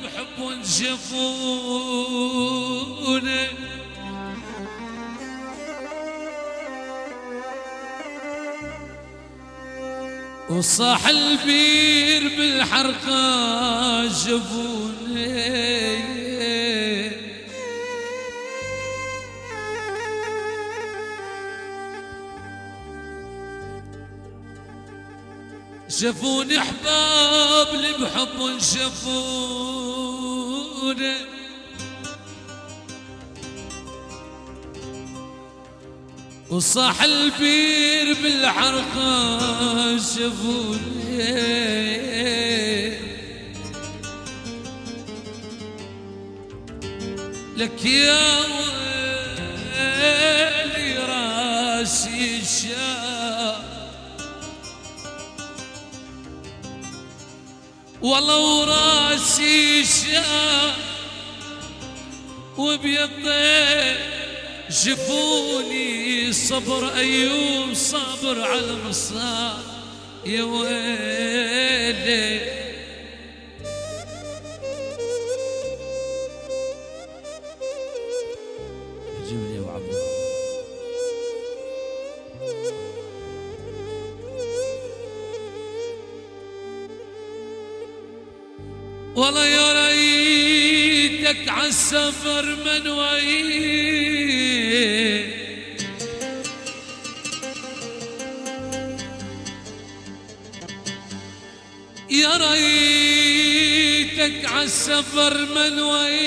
بحب جفوني وصاح البير بالحرقة جفوني شافوني احباب اللي بحبهم شافوني وصاح البير بالحرقة شافوني لك يا ويلي راسي شاب والله وراسي شاب وبيضي جفوني صبر أيوب صابر على المصاب يا ويلي جيب لي وعبد والله يا ريتك عالسفر منوي يا ريتك عالسفر منوي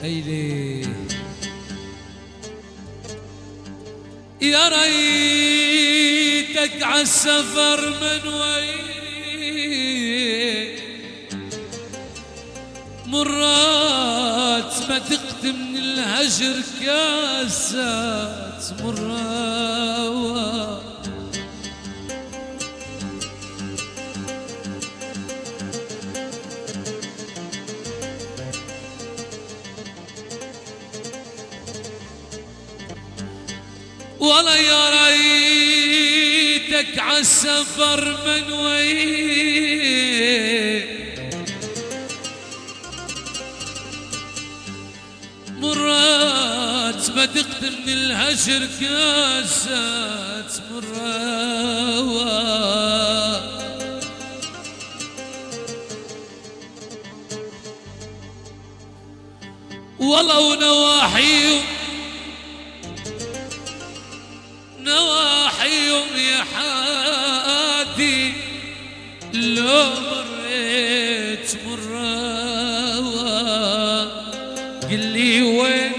هيلي يا ريتك عالسفر منوي مرات ما تقت من الهجر كاسات مرات والله يا ريتك عالسفر منوي مرات ما تقتل من الهجر كاسات مرات والله ونواحيهم نواحيهم يا حادي لو مريت قل لي وين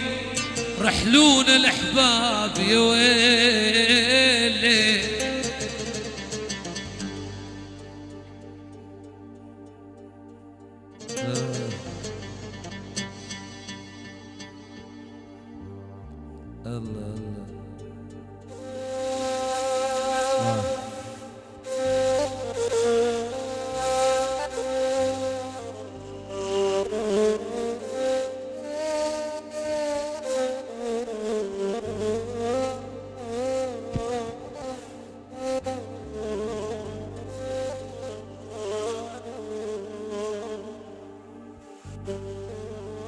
رحلونا الأحباب يا ويلي الله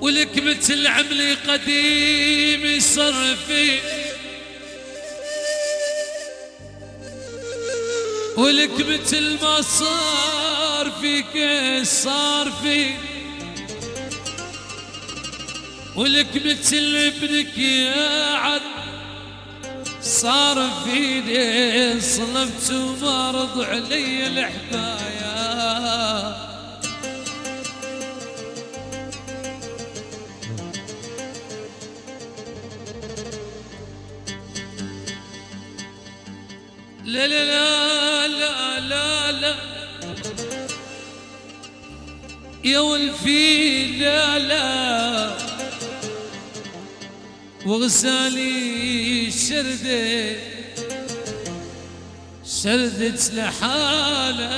ولك مثل عملي قديم يصرفي ولك مثل ما صار فيك صار في ولك مثل ابنك يا عد صار فيني صلبت وما رضوا علي الحكايه لا لا لا لا لا لا يا ولفي لا لا وغسالي شردة شردت لحالة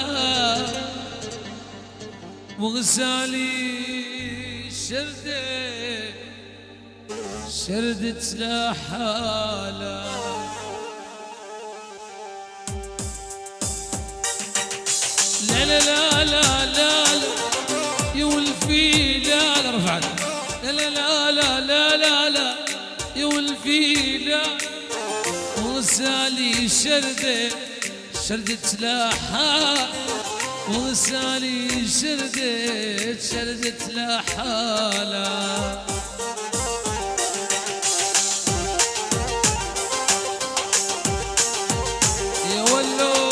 وغسالي شردة شردت لحالة لا لا لا لا يا ولفي لا لا رفعت لا لا لا لا لا لا يا ولفي لا وغسالي شردت لاحا وغسالي شردت لاحالا يا ولو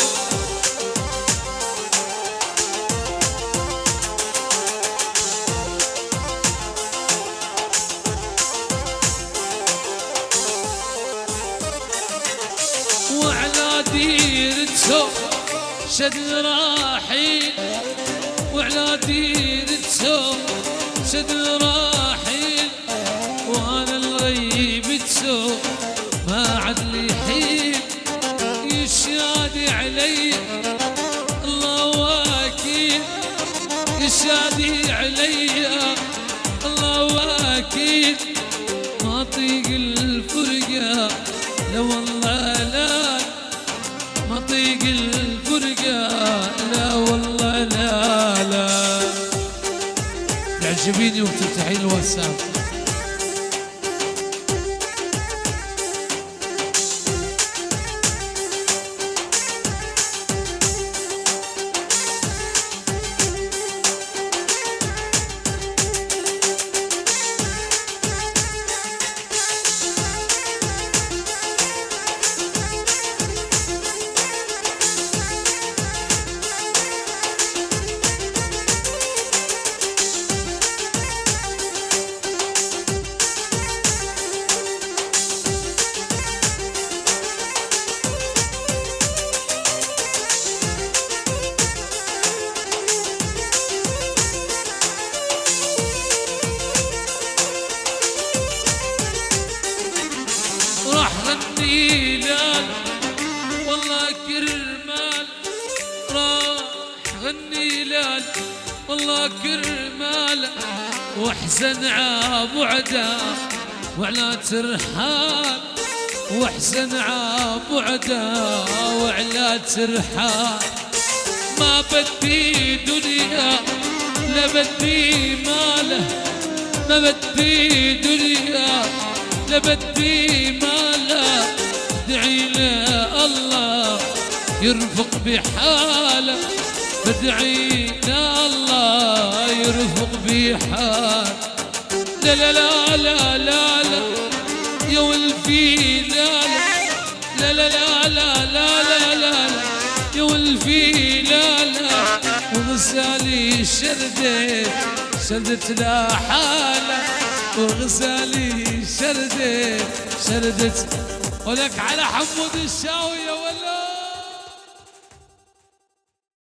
وعلى ديرتهم شد راحين وعلى ديرتهم شد راحين وانا الغيبتهم ما عاد لي حين يشادي علي الله واكيل يشادي علي الله واكيل ما طيق الفرقه لا والله لا ما طيق الفرقة لا والله لا تعجبيني وتفتحي الواتساب راح غني لال والله كرمال راح غني لال والله كرمال واحزن عبعده وعلى ترحال واحزن عبعده وعلى ترحال ما بدي دنيا لا بدي ماله ما بدي دنيا لا بدي ماله ادعي له الله يرفق بحاله بدعي له الله يرفق بحاله لا لا لا لا لا لا يا ولفي لا لا لا لا لا لا لا لا يا ولفي لا لا وغسالي شردت لا حاله وغسالي شردت ولك على حمود الشاوية ولا